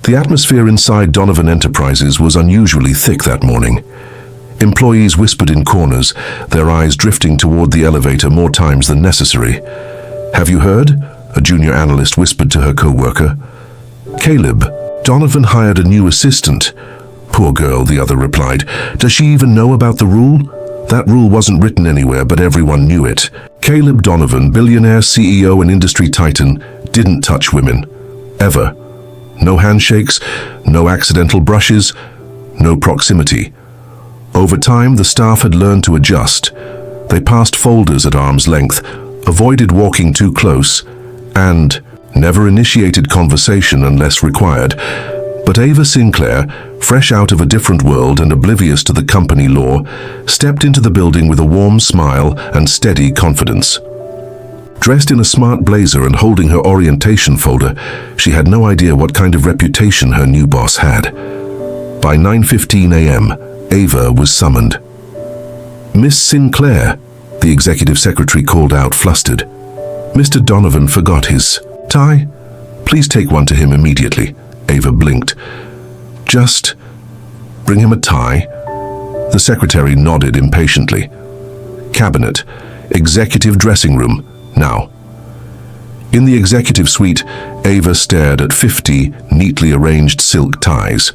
The atmosphere inside Donovan Enterprises was unusually thick that morning. Employees whispered in corners, their eyes drifting toward the elevator more times than necessary. "Have you heard?" a junior analyst whispered to her co-worker. "Caleb, Donovan hired a new assistant." "Poor girl," the other replied. "Does she even know about the rule?" That rule wasn't written anywhere, but everyone knew it. Caleb Donovan, billionaire, CEO and industry titan, didn't touch women. Ever. No handshakes, no accidental brushes, no proximity. Over time, the staff had learned to adjust. They passed folders at arm's length, avoided walking too close, and never initiated conversation unless required. But Ava Sinclair, fresh out of a different world and oblivious to the company law, stepped into the building with a warm smile and steady confidence. Dressed in a smart blazer and holding her orientation folder, she had no idea what kind of reputation her new boss had. By 9:15 a.m., Ava was summoned. "Miss Sinclair," the executive secretary called out, flustered. "Mr. Donovan forgot his tie. Please take one to him immediately." Ava blinked. "Just bring him a tie?" The secretary nodded impatiently. "Cabinet, executive dressing room, now." In the executive suite, Ava stared at 50 neatly arranged silk ties.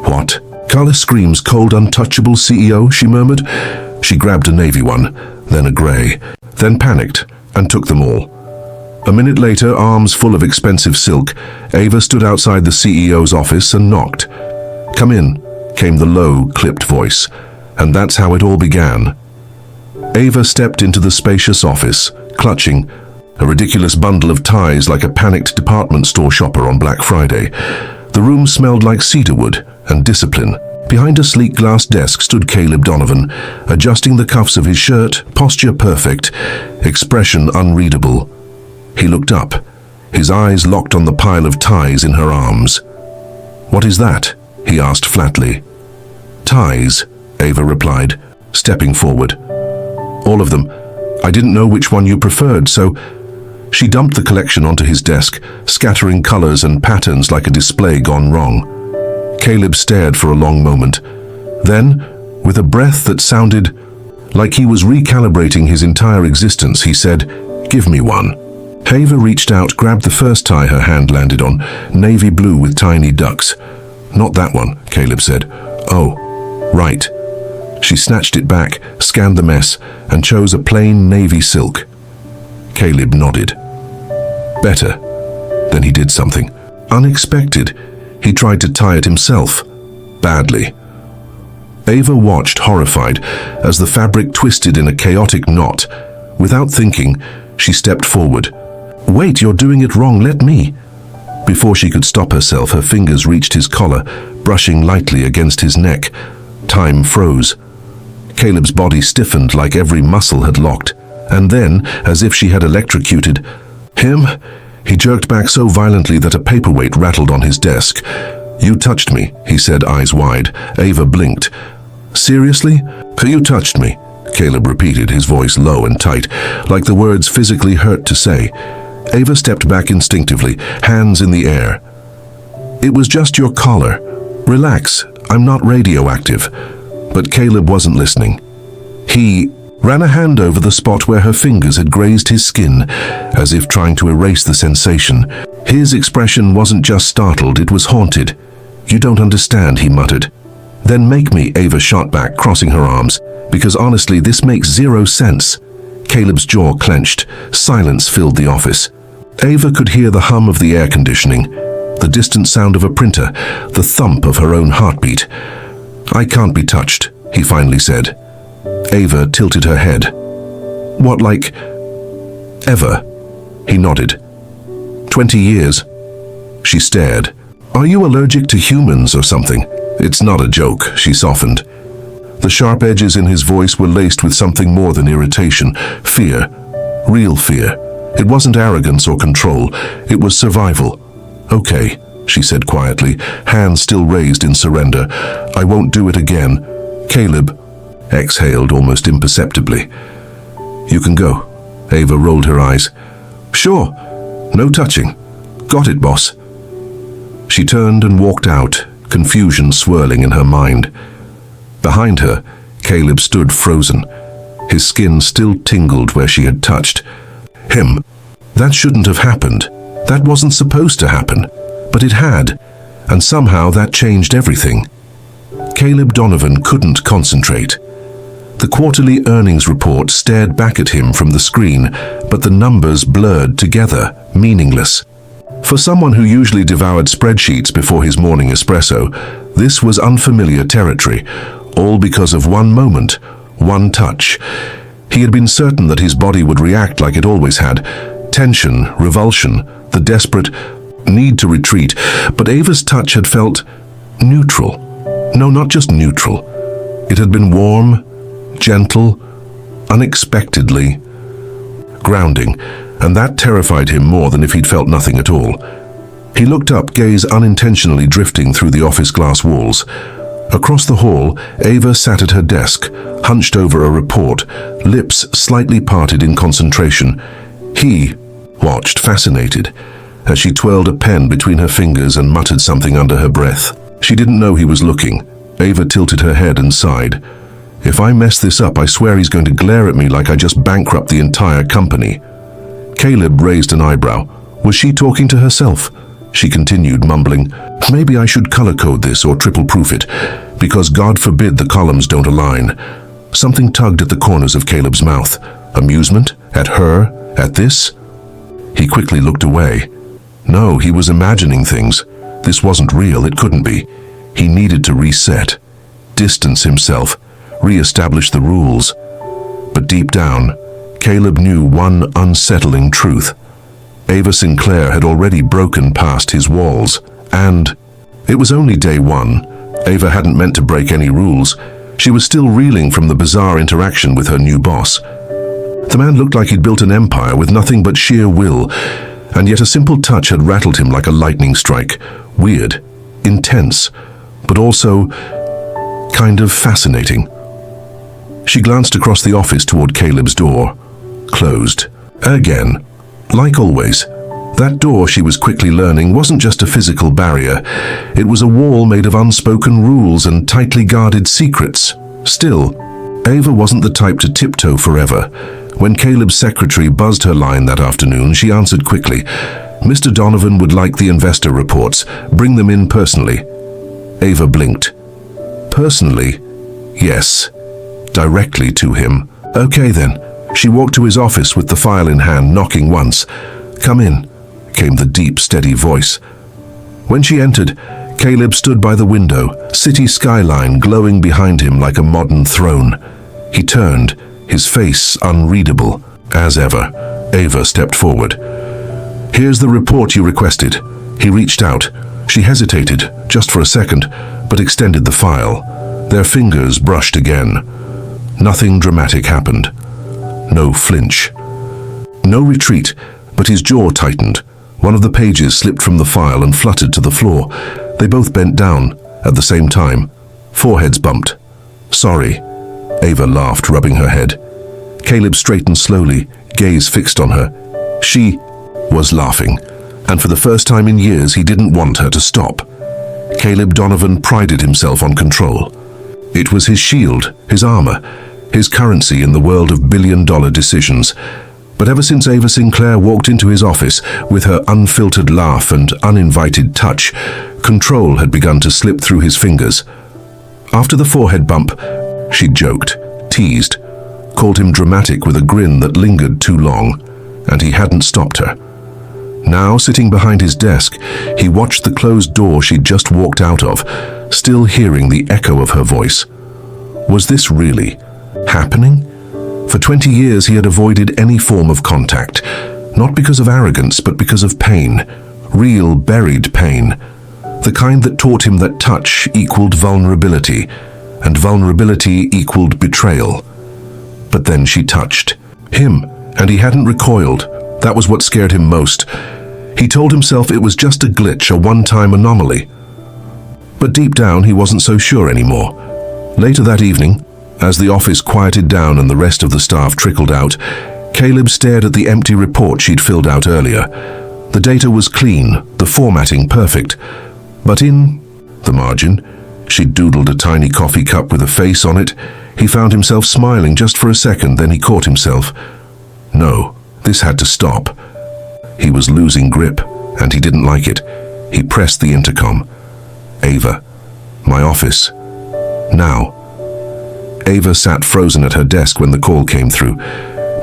"What? Color screams cold, untouchable CEO," she murmured. She grabbed a navy one, then a gray, then panicked and took them all. A minute later, arms full of expensive silk, Ava stood outside the CEO's office and knocked. "Come in," came the low, clipped voice, and that's how it all began. Ava stepped into the spacious office, clutching a ridiculous bundle of ties like a panicked department store shopper on Black Friday. The room smelled like cedarwood and discipline. Behind a sleek glass desk stood Caleb Donovan, adjusting the cuffs of his shirt, posture perfect, expression unreadable. He looked up, his eyes locked on the pile of ties in her arms. "What is that?" he asked flatly. "Ties," Ava replied, stepping forward. "All of them. I didn't know which one you preferred, so..." She dumped the collection onto his desk, scattering colors and patterns like a display gone wrong. Caleb stared for a long moment. Then, with a breath that sounded like he was recalibrating his entire existence, he said, "Give me one." Ava reached out, grabbed the first tie her hand landed on, navy blue with tiny ducks. "Not that one," Caleb said. "Oh, right." She snatched it back, scanned the mess, and chose a plain navy silk. Caleb nodded. "Better." Then he did something unexpected. He tried to tie it himself. Badly. Ava watched, horrified, as the fabric twisted in a chaotic knot. Without thinking, she stepped forward. "Wait, you're doing it wrong, let me." Before she could stop herself, her fingers reached his collar, brushing lightly against his neck. Time froze. Caleb's body stiffened like every muscle had locked, and then, as if she had electrocuted him, he jerked back so violently that a paperweight rattled on his desk. "You touched me," he said, eyes wide. Ava blinked. "Seriously? You touched me," Caleb repeated, his voice low and tight, like the words physically hurt to say. Ava stepped back instinctively, hands in the air. "It was just your collar. Relax, I'm not radioactive." But Caleb wasn't listening. He ran a hand over the spot where her fingers had grazed his skin, as if trying to erase the sensation. His expression wasn't just startled, it was haunted. "You don't understand," he muttered. "Then make me," Ava shot back, crossing her arms. "Because honestly, this makes zero sense." Caleb's jaw clenched. Silence filled the office. Ava could hear the hum of the air conditioning, the distant sound of a printer, the thump of her own heartbeat. "I can't be touched," he finally said. Ava tilted her head. "What, like ever?" He nodded. 20 years. She stared. "Are you allergic to humans or something?" "It's not a joke," she softened. The sharp edges in his voice were laced with something more than irritation, fear, real fear. It wasn't arrogance or control, it was survival. "Okay," she said quietly, hands still raised in surrender. "I won't do it again." Caleb exhaled almost imperceptibly. "You can go." Ava rolled her eyes. "Sure, no touching. Got it, boss." She turned and walked out, confusion swirling in her mind. Behind her, Caleb stood frozen. His skin still tingled where she had touched. Him. That shouldn't have happened. That wasn't supposed to happen. But it had. And somehow that changed everything. Caleb Donovan couldn't concentrate. The quarterly earnings report stared back at him from the screen, but the numbers blurred together, meaningless. For someone who usually devoured spreadsheets before his morning espresso, this was unfamiliar territory, all because of one moment, one touch. He had been certain that his body would react like it always had. Tension, revulsion, the desperate need to retreat, but Ava's touch had felt neutral. No, not just neutral. It had been warm, gentle, unexpectedly grounding, and that terrified him more than if he'd felt nothing at all. He looked up, gaze unintentionally drifting through the office glass walls. Across the hall, Ava sat at her desk, hunched over a report, lips slightly parted in concentration. He watched, fascinated, as she twirled a pen between her fingers and muttered something under her breath. She didn't know he was looking. Ava tilted her head and sighed. If I mess this up, I swear he's going to glare at me like I just bankrupt the entire company. Caleb raised an eyebrow. Was she talking to herself? She continued, mumbling, maybe I should color code this or triple proof it, because God forbid the columns don't align. Something tugged at the corners of Caleb's mouth. Amusement? At her? At this? He quickly looked away. No, he was imagining things. This wasn't real, it couldn't be. He needed to reset, distance himself, re-establish the rules. But deep down, Caleb knew one unsettling truth. Ava Sinclair had already broken past his walls, and it was only day one. Ava hadn't meant to break any rules. She was still reeling from the bizarre interaction with her new boss. The man looked like he'd built an empire with nothing but sheer will, and yet a simple touch had rattled him like a lightning strike. Weird, intense, but also kind of fascinating. She glanced across the office toward Caleb's door. Closed. Again. Like always. That door, she was quickly learning, wasn't just a physical barrier. It was a wall made of unspoken rules and tightly guarded secrets. Still, Ava wasn't the type to tiptoe forever. When Caleb's secretary buzzed her line that afternoon, she answered quickly. Mr. Donovan would like the investor reports. Bring them in personally. Ava blinked. Personally? Yes. Directly to him. Okay then. She walked to his office with the file in hand, knocking once. Come in, came the deep, steady voice. When she entered, Caleb stood by the window, city skyline glowing behind him like a modern throne. He turned, his face unreadable. As ever, Ava stepped forward. Here's the report you requested. He reached out. She hesitated, just for a second, but extended the file. Their fingers brushed again. Nothing dramatic happened. No flinch. No retreat, but his jaw tightened. One of the pages slipped from the file and fluttered to the floor. They both bent down, at the same time. Foreheads bumped. Sorry. Ava laughed, rubbing her head. Caleb straightened slowly, gaze fixed on her. She was laughing, and for the first time in years he didn't want her to stop. Caleb Donovan prided himself on control. It was his shield, his armor, his currency in the world of billion-dollar decisions. But ever since Ava Sinclair walked into his office with her unfiltered laugh and uninvited touch, control had begun to slip through his fingers. After the forehead bump, she joked, teased, called him dramatic with a grin that lingered too long, and he hadn't stopped her. Now, sitting behind his desk, he watched the closed door she'd just walked out of, still hearing the echo of her voice. Was this really happening? For 20 years he had avoided any form of contact, not because of arrogance, but because of pain, real buried pain, the kind that taught him that touch equaled vulnerability, and vulnerability equaled betrayal. But then she touched him, and he hadn't recoiled. That was what scared him most. He told himself it was just a glitch, a one-time anomaly. But deep down he wasn't so sure anymore. Later that evening, as the office quieted down and the rest of the staff trickled out, Caleb stared at the empty report she'd filled out earlier. The data was clean, the formatting perfect, But in the margin, she'd doodled a tiny coffee cup with a face on it. He found himself smiling just for a second, then he caught himself. No, this had to stop. He was losing grip, and he didn't like it. He pressed the intercom. Ava. My office. Now. Ava sat frozen at her desk when the call came through.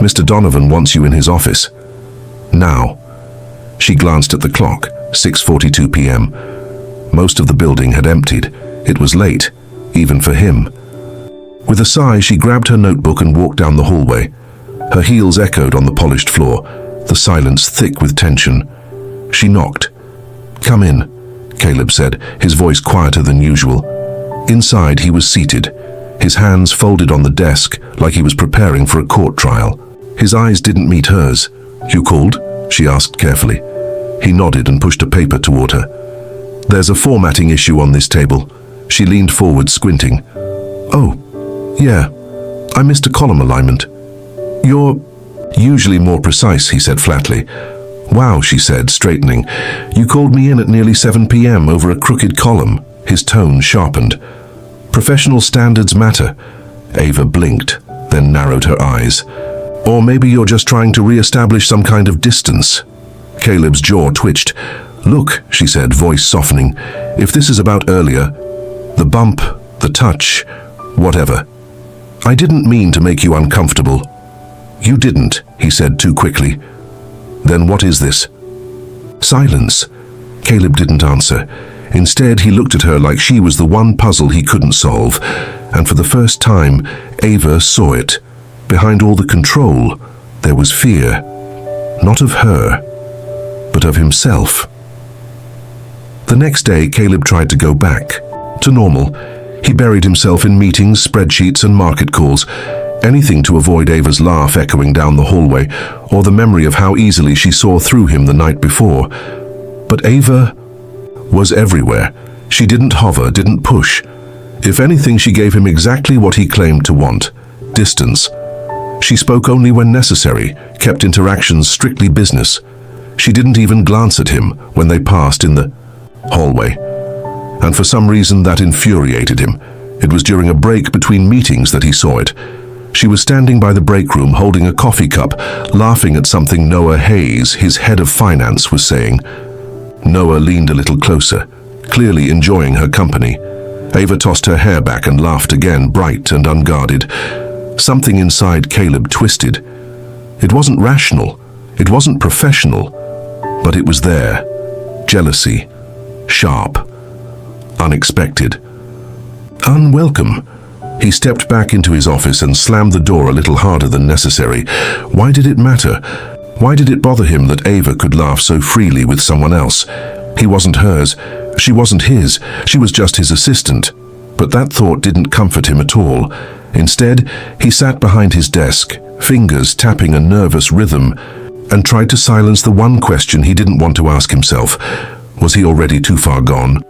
Mr. Donovan wants you in his office. Now. She glanced at the clock, 6:42 p.m. Most of the building had emptied. It was late, even for him. With a sigh, she grabbed her notebook and walked down the hallway. Her heels echoed on the polished floor, the silence thick with tension. She knocked. Come in, Caleb said, his voice quieter than usual. Inside, he was seated, his hands folded on the desk like he was preparing for a court trial. His eyes didn't meet hers. You called? She asked carefully. He nodded and pushed a paper toward her. There's a formatting issue on this table. She leaned forward, squinting. Oh, yeah, I missed a column alignment. You're usually more precise, he said flatly. Wow, she said, straightening. You called me in at nearly 7 p.m. over a crooked column. His tone sharpened. Professional standards matter. Ava blinked, then narrowed her eyes. Or maybe you're just trying to re-establish some kind of distance. Caleb's jaw twitched. Look, she said, voice softening. If this is about earlier, the bump, the touch, whatever. I didn't mean to make you uncomfortable. You didn't, he said too quickly. Then what is this? Silence. Caleb didn't answer. Instead, he looked at her like she was the one puzzle he couldn't solve. And for the first time, Ava saw it. Behind all the control, there was fear. Not of her, but of himself. The next day, Caleb tried to go back to normal. He buried himself in meetings, spreadsheets, and market calls. Anything to avoid Ava's laugh echoing down the hallway, or the memory of how easily she saw through him the night before. But Ava was everywhere. She didn't hover, didn't push. If anything, she gave him exactly what he claimed to want: distance. She spoke only when necessary, kept interactions strictly business. She didn't even glance at him when they passed in the hallway. And for some reason that infuriated him. It was during a break between meetings that he saw it. She was standing by the break room holding a coffee cup, laughing at something Noah Hayes, his head of finance, was saying. Noah leaned a little closer, clearly enjoying her company. Ava tossed her hair back and laughed again, bright and unguarded. Something inside Caleb twisted. It wasn't rational, it wasn't professional, but it was there. Jealousy. Sharp. Unexpected. Unwelcome. He stepped back into his office and slammed the door a little harder than necessary. Why did it matter? Why did it bother him that Ava could laugh so freely with someone else? He wasn't hers. She wasn't his. She was just his assistant. But that thought didn't comfort him at all. Instead, he sat behind his desk, fingers tapping a nervous rhythm, and tried to silence the one question he didn't want to ask himself. Was he already too far gone?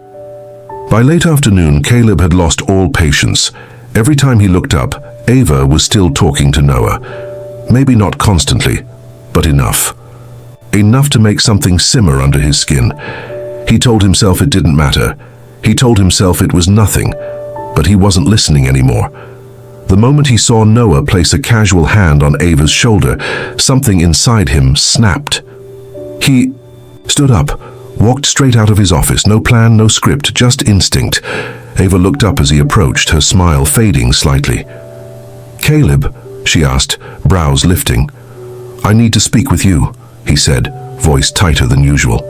By late afternoon, Caleb had lost all patience. Every time he looked up, Ava was still talking to Noah. Maybe not constantly, but enough. Enough to make something simmer under his skin. He told himself it didn't matter. He told himself it was nothing, but he wasn't listening anymore. The moment he saw Noah place a casual hand on Ava's shoulder, something inside him snapped. He stood up, walked straight out of his office, no plan, no script, just instinct. Ava looked up as he approached, her smile fading slightly. Caleb, she asked, brows lifting. I need to speak with you, he said, voice tighter than usual.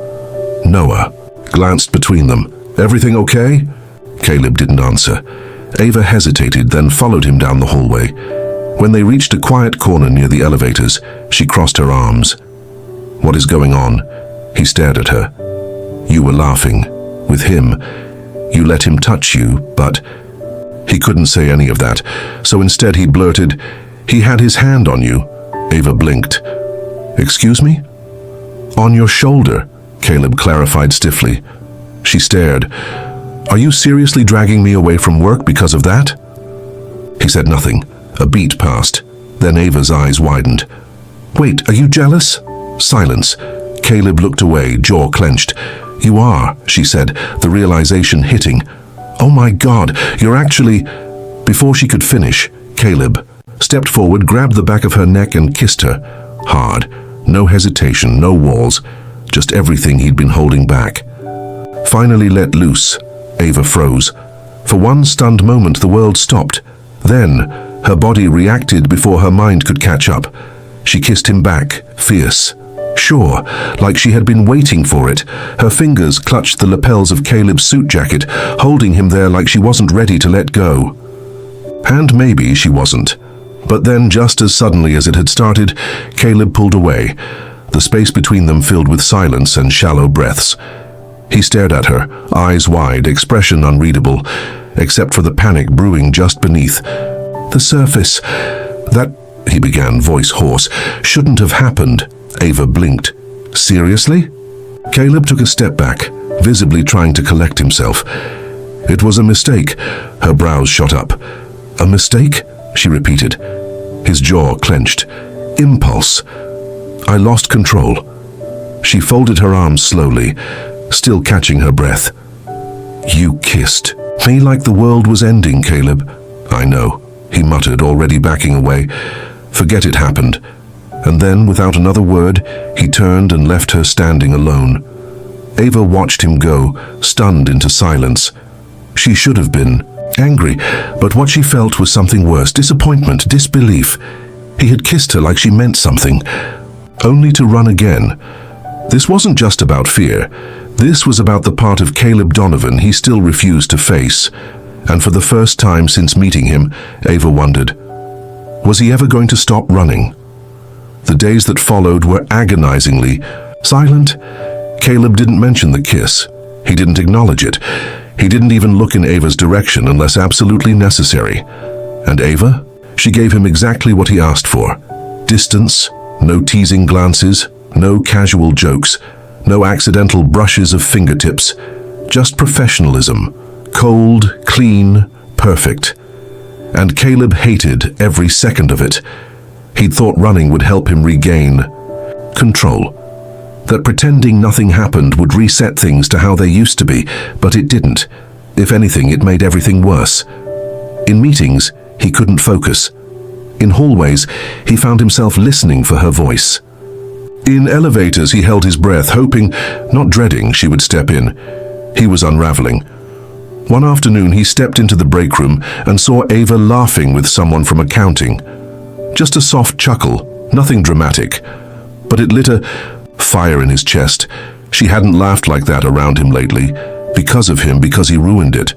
Noah glanced between them. Everything okay? Caleb didn't answer. Ava hesitated, then followed him down the hallway. When they reached a quiet corner near the elevators, she crossed her arms. What is going on? He stared at her. You were laughing. With him. You let him touch you, but... He couldn't say any of that, so instead he blurted, He had his hand on you. Ava blinked. Excuse me? On your shoulder, Caleb clarified stiffly. She stared. Are you seriously dragging me away from work because of that? He said nothing. A beat passed. Then Ava's eyes widened. Wait, are you jealous? Silence. Caleb looked away, jaw clenched. "You are," she said, the realization hitting. "Oh my God, you're actually—" Before she could finish, Caleb stepped forward, grabbed the back of her neck and kissed her. Hard. No hesitation, no walls. Just everything he'd been holding back. Finally let loose, Ava froze. For one stunned moment the world stopped. Then, her body reacted before her mind could catch up. She kissed him back, fierce. Sure, like she had been waiting for it. Her fingers clutched the lapels of Caleb's suit jacket, holding him there like she wasn't ready to let go. And maybe she wasn't. But then, just as suddenly as it had started, Caleb pulled away, the space between them filled with silence and shallow breaths. He stared at her, eyes wide, expression unreadable, except for the panic brewing just beneath. "The surface, that," he began, voice hoarse, "shouldn't have happened." Ava blinked. "Seriously?" Caleb took a step back, visibly trying to collect himself. "It was a mistake." Her brows shot up. "A mistake?" she repeated. His jaw clenched. "Impulse. I lost control." She folded her arms slowly, still catching her breath. "You kissed me like the world was ending, Caleb." "I know," he muttered, already backing away. "Forget it happened." And then, without another word, he turned and left her standing alone. Ava watched him go, stunned into silence. She should have been angry, but what she felt was something worse, disappointment, disbelief. He had kissed her like she meant something, only to run again. This wasn't just about fear. This was about the part of Caleb Donovan he still refused to face. And for the first time since meeting him, Ava wondered, was he ever going to stop running? The days that followed were agonizingly silent. Caleb didn't mention the kiss. He didn't acknowledge it. He didn't even look in Ava's direction unless absolutely necessary. And Ava? She gave him exactly what he asked for. Distance, no teasing glances, no casual jokes, no accidental brushes of fingertips, just professionalism. Cold, clean, perfect. And Caleb hated every second of it. He'd thought running would help him regain control. That pretending nothing happened would reset things to how they used to be, but it didn't. If anything, it made everything worse. In meetings, he couldn't focus. In hallways, he found himself listening for her voice. In elevators, he held his breath, hoping, not dreading, she would step in. He was unraveling. One afternoon, he stepped into the break room and saw Ava laughing with someone from accounting. Just a soft chuckle, nothing dramatic. But it lit a fire in his chest. She hadn't laughed like that around him lately. Because of him, because he ruined it.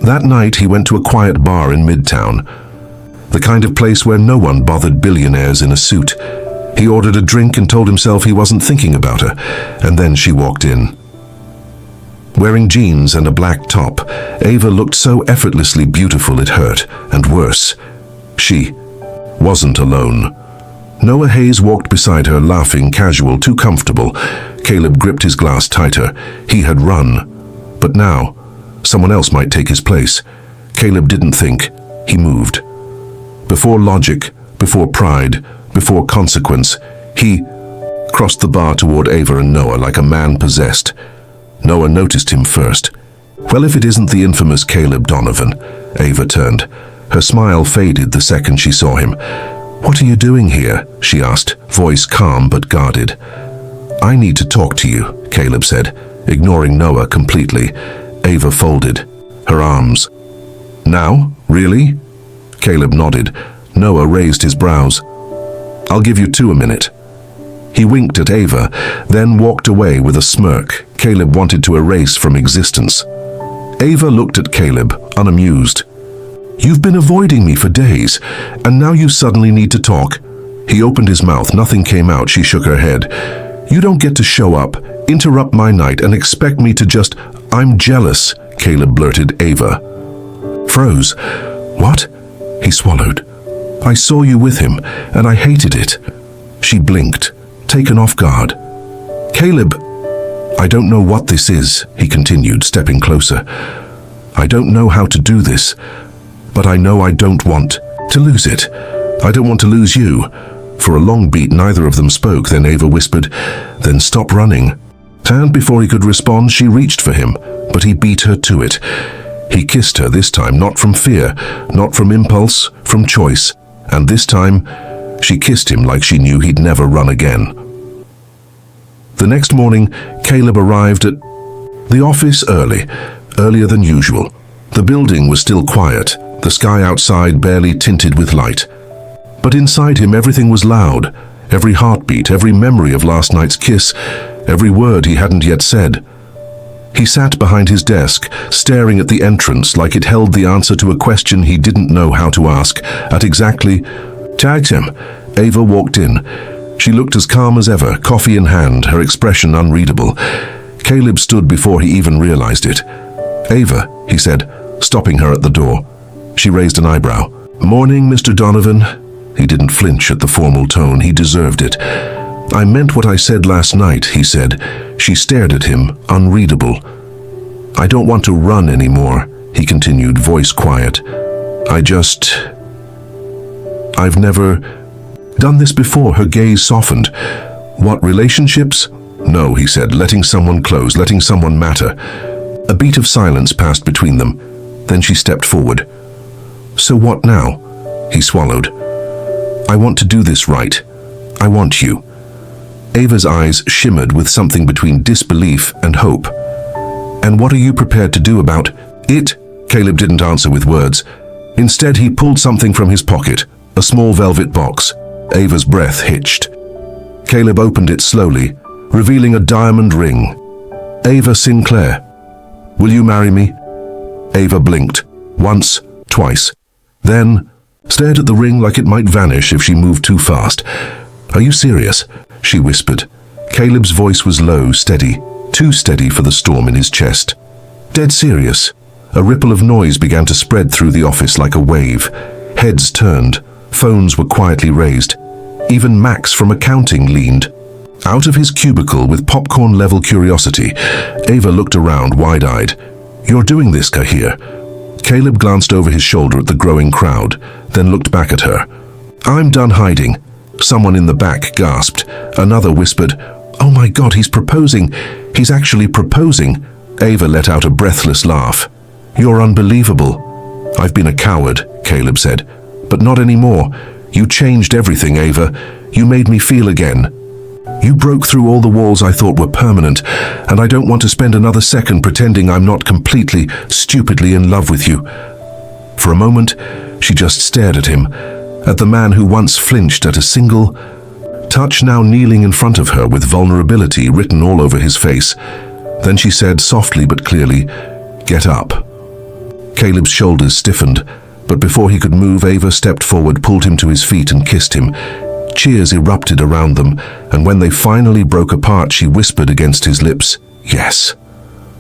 That night, he went to a quiet bar in Midtown. The kind of place where no one bothered billionaires in a suit. He ordered a drink and told himself he wasn't thinking about her. And then she walked in. Wearing jeans and a black top, Ava looked so effortlessly beautiful it hurt, and worse, she wasn't alone. Noah Hayes walked beside her, laughing, casual, too comfortable. Caleb gripped his glass tighter. He had run. But now, someone else might take his place. Caleb didn't think. He moved. Before logic, before pride, before consequence, he crossed the bar toward Ava and Noah like a man possessed. Noah noticed him first. Well, if it isn't the infamous Caleb Donovan. Ava turned. Her smile faded the second she saw him. "What are you doing here?" she asked, voice calm but guarded. "I need to talk to you," Caleb said, ignoring Noah completely. Ava folded her arms. "Now? Really?" Caleb nodded. Noah raised his brows. "I'll give you 2 a minute." He winked at Ava, then walked away with a smirk Caleb wanted to erase from existence. Ava looked at Caleb, unamused. "You've been avoiding me for days, and now you suddenly need to talk." He opened his mouth, nothing came out. She shook her head. "You don't get to show up, interrupt my night, and expect me to just—" "I'm jealous," Caleb blurted. Ava froze. "What?" He swallowed. "I saw you with him, and I hated it." She blinked, taken off guard. "Caleb, I don't know what this is," he continued, stepping closer. "I don't know how to do this, but I know I don't want to lose it. I don't want to lose you." For a long beat, neither of them spoke. Then Ava whispered, "Then stop running." And before he could respond, she reached for him, but he beat her to it. He kissed her this time, not from fear, not from impulse, from choice. And this time, she kissed him like she knew he'd never run again. The next morning, Caleb arrived at the office earlier than usual. The building was still quiet, the sky outside barely tinted with light. But inside him, everything was loud. Every heartbeat, every memory of last night's kiss, every word he hadn't yet said. He sat behind his desk, staring at the entrance like it held the answer to a question he didn't know how to ask. At exactly time, Ava walked in. She looked as calm as ever, coffee in hand, her expression unreadable. Caleb stood before he even realized it. "Ava," he said, stopping her at the door. She raised an eyebrow. "Morning, Mr. Donovan." He didn't flinch at the formal tone. He deserved it. "I meant what I said last night," he said. She stared at him, unreadable. "I don't want to run anymore," he continued, voice quiet. I've never done this before." Her gaze softened. "What, relationships?" "No," he said, letting someone close, letting someone matter. A beat of silence passed between them. Then she stepped forward. "So what now?" He swallowed. "I want to do this right. I want you." Ava's eyes shimmered with something between disbelief and hope. "And what are you prepared to do about it?" Caleb didn't answer with words. Instead, he pulled something from his pocket, a small velvet box. Ava's breath hitched. Caleb opened it slowly, revealing a diamond ring. "Ava Sinclair, will you marry me?" Ava blinked, once, twice, then stared at the ring like it might vanish if she moved too fast. "Are you serious?" she whispered. Caleb's voice was low, steady, too steady for the storm in his chest. "Dead serious." A ripple of noise began to spread through the office like a wave. Heads turned, phones were quietly raised. Even Max from accounting leaned out of his cubicle with popcorn-level curiosity. Ava looked around, wide-eyed. "You're doing this, Kahir." Caleb glanced over his shoulder at the growing crowd, then looked back at her. "I'm done hiding." Someone in the back gasped. Another whispered, "Oh my God, he's proposing. He's actually proposing." Ava let out a breathless laugh. "You're unbelievable." "I've been a coward," Caleb said. "But not anymore. You changed everything, Ava. You made me feel again. You broke through all the walls I thought were permanent, and I don't want to spend another second pretending I'm not completely, stupidly in love with you." For a moment, she just stared at him, at the man who once flinched at a single touch, now kneeling in front of her with vulnerability written all over his face. Then she said softly but clearly, "Get up." Caleb's shoulders stiffened, but before he could move, Ava stepped forward, pulled him to his feet and kissed him. Cheers erupted around them, and when they finally broke apart, she whispered against his lips, "Yes,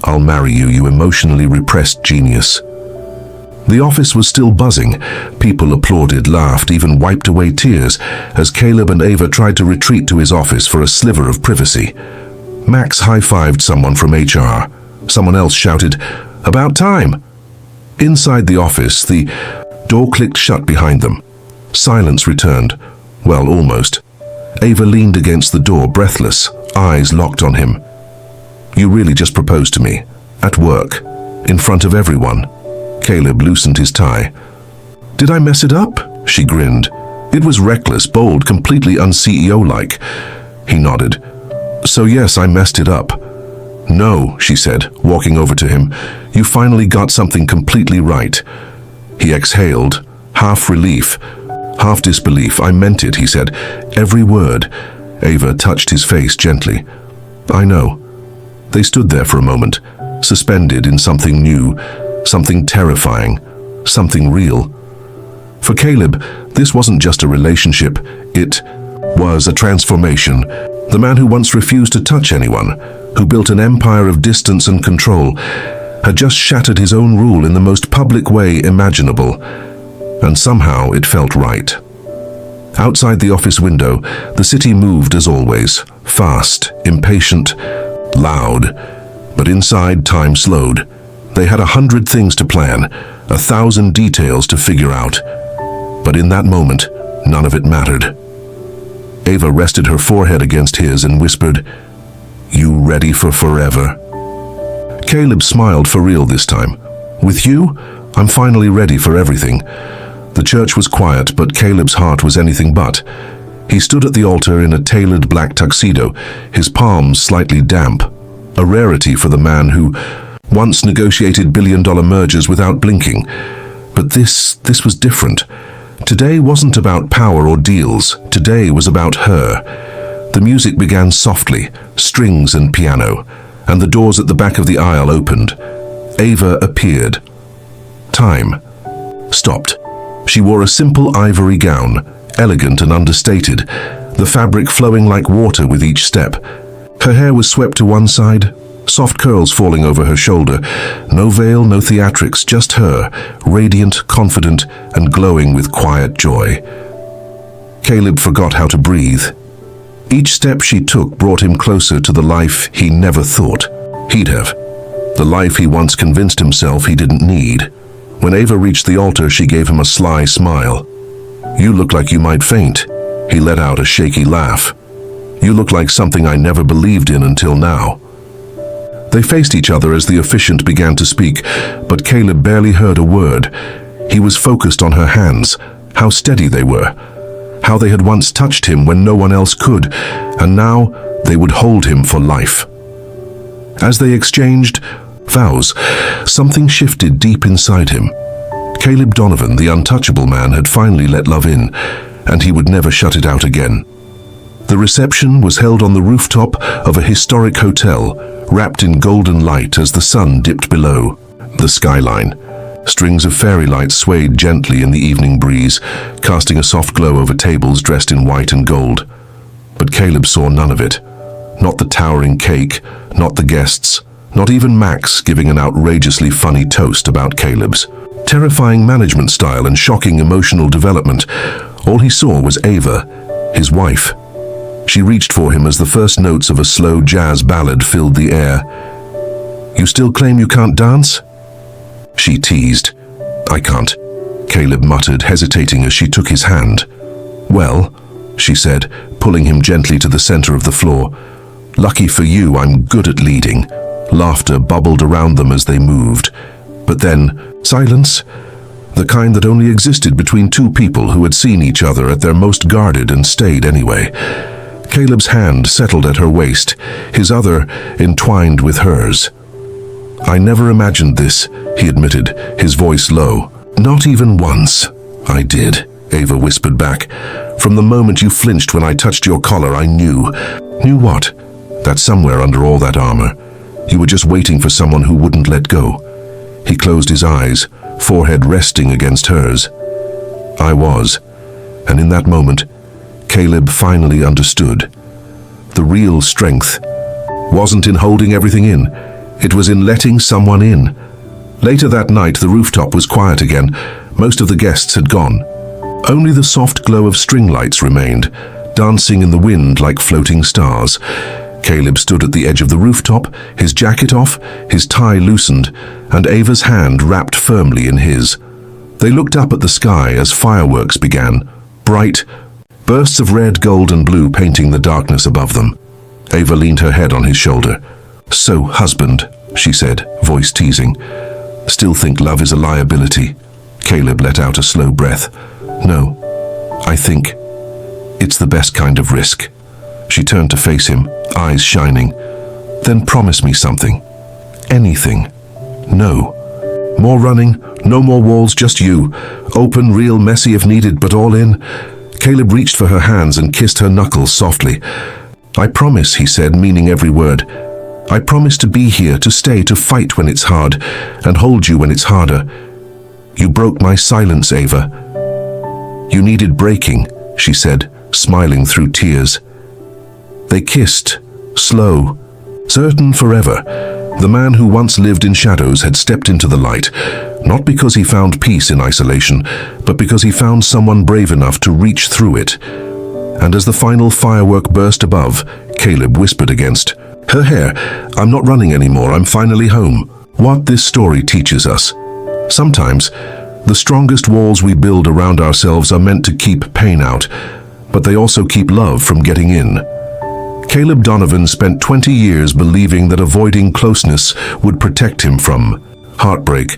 I'll marry you, you emotionally repressed genius." The office was still buzzing. People applauded, laughed, even wiped away tears as Caleb and Ava tried to retreat to his office for a sliver of privacy. Max high-fived someone from HR. Someone else shouted, "About time!" Inside the office, the door clicked shut behind them. Silence returned. Well, almost. Ava leaned against the door, breathless, eyes locked on him. "You really just proposed to me? At work? In front of everyone?" Caleb loosened his tie. "Did I mess it up?" She grinned. It was reckless, bold, completely un-CEO-like. He nodded. "So yes, I messed it up." "No," she said, walking over to him. "You finally got something completely right." He exhaled, half relief, half disbelief. "I meant it," he said. "Every word." Ava touched his face gently. "I know." They stood there for a moment, suspended in something new, something terrifying, something real. For Caleb, this wasn't just a relationship, it was a transformation. The man who once refused to touch anyone, who built an empire of distance and control, had just shattered his own rule in the most public way imaginable. And somehow it felt right. Outside the office window, the city moved as always, fast, impatient, loud. But inside, time slowed. They had 100 things to plan, 1,000 details to figure out. But in that moment, none of it mattered. Ava rested her forehead against his and whispered, You ready for forever? Caleb smiled for real this time. With you, I'm finally ready for everything. The church was quiet, but Caleb's heart was anything but. He stood at the altar in a tailored black tuxedo, his palms slightly damp, a rarity for the man who once negotiated billion-dollar mergers without blinking. But this was different. Today wasn't about power or deals. Today was about her. The music began softly, strings and piano, and the doors at the back of the aisle opened. Ava appeared. Time stopped. She wore a simple ivory gown, elegant and understated, the fabric flowing like water with each step. Her hair was swept to one side, soft curls falling over her shoulder. No veil, no theatrics, just her, radiant, confident, and glowing with quiet joy. Caleb forgot how to breathe. Each step she took brought him closer to the life he never thought he'd have. The life he once convinced himself he didn't need. When Ava reached the altar, she gave him a sly smile. You look like you might faint. He let out a shaky laugh. You look like something I never believed in until now. They faced each other as the officiant began to speak, but Caleb barely heard a word. He was focused on her hands, how steady they were, how they had once touched him when no one else could, and now they would hold him for life. As they exchanged vows, something shifted deep inside him. Caleb Donovan, the untouchable man, had finally let love in, and he would never shut it out again. The reception was held on the rooftop of a historic hotel, wrapped in golden light as the sun dipped below the skyline. Strings of fairy lights swayed gently in the evening breeze, casting a soft glow over tables dressed in white and gold. But Caleb saw none of it. Not the towering cake, not the guests, not even Max giving an outrageously funny toast about Caleb's terrifying management style and shocking emotional development. All he saw was Ava, his wife. She reached for him as the first notes of a slow jazz ballad filled the air. You still claim you can't dance? She teased. I can't, Caleb muttered, hesitating as she took his hand. Well, she said, pulling him gently to the center of the floor. Lucky for you, I'm good at leading. Laughter bubbled around them as they moved. But then, silence, the kind that only existed between two people who had seen each other at their most guarded and stayed anyway. Caleb's hand settled at her waist, his other entwined with hers. I never imagined this, he admitted, his voice low. Not even once. I did, Ava whispered back. From the moment you flinched when I touched your collar, I knew. Knew what? That somewhere under all that armor, you were just waiting for someone who wouldn't let go. He closed his eyes, forehead resting against hers. I was, and in that moment, Caleb finally understood. The real strength wasn't in holding everything in. It was in letting someone in. Later that night, the rooftop was quiet again. Most of the guests had gone. Only the soft glow of string lights remained, dancing in the wind like floating stars. Caleb stood at the edge of the rooftop, his jacket off, his tie loosened, and Ava's hand wrapped firmly in his. They looked up at the sky as fireworks began, bright, bursts of red, gold, and blue painting the darkness above them. Ava leaned her head on his shoulder. So, husband, she said, voice teasing. Still think love is a liability? Caleb let out a slow breath. No, I think it's the best kind of risk. She turned to face him, eyes shining. Then promise me something. Anything. No. More running, no more walls, just you. Open, real, messy if needed, but all in. Caleb reached for her hands and kissed her knuckles softly. I promise, he said, meaning every word. I promise to be here, to stay, to fight when it's hard, and hold you when it's harder. You broke my silence, Ava. You needed breaking, she said, smiling through tears. They kissed, slow, certain forever. The man who once lived in shadows had stepped into the light, not because he found peace in isolation, but because he found someone brave enough to reach through it. And as the final firework burst above, Caleb whispered against her hair, I'm not running anymore, I'm finally home. What this story teaches us. Sometimes, the strongest walls we build around ourselves are meant to keep pain out, but they also keep love from getting in. Caleb Donovan spent 20 years believing that avoiding closeness would protect him from heartbreak.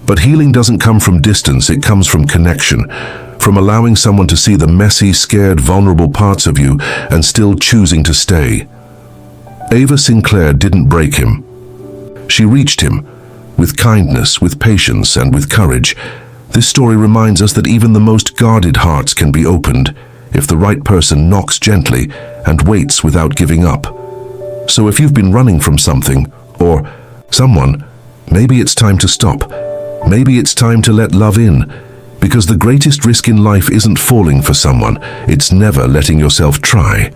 But healing doesn't come from distance, it comes from connection, from allowing someone to see the messy, scared, vulnerable parts of you and still choosing to stay. Ava Sinclair didn't break him. She reached him, with kindness, with patience, and with courage. This story reminds us that even the most guarded hearts can be opened if the right person knocks gently and waits without giving up. So if you've been running from something, or someone, maybe it's time to stop. Maybe it's time to let love in, because the greatest risk in life isn't falling for someone, it's never letting yourself try.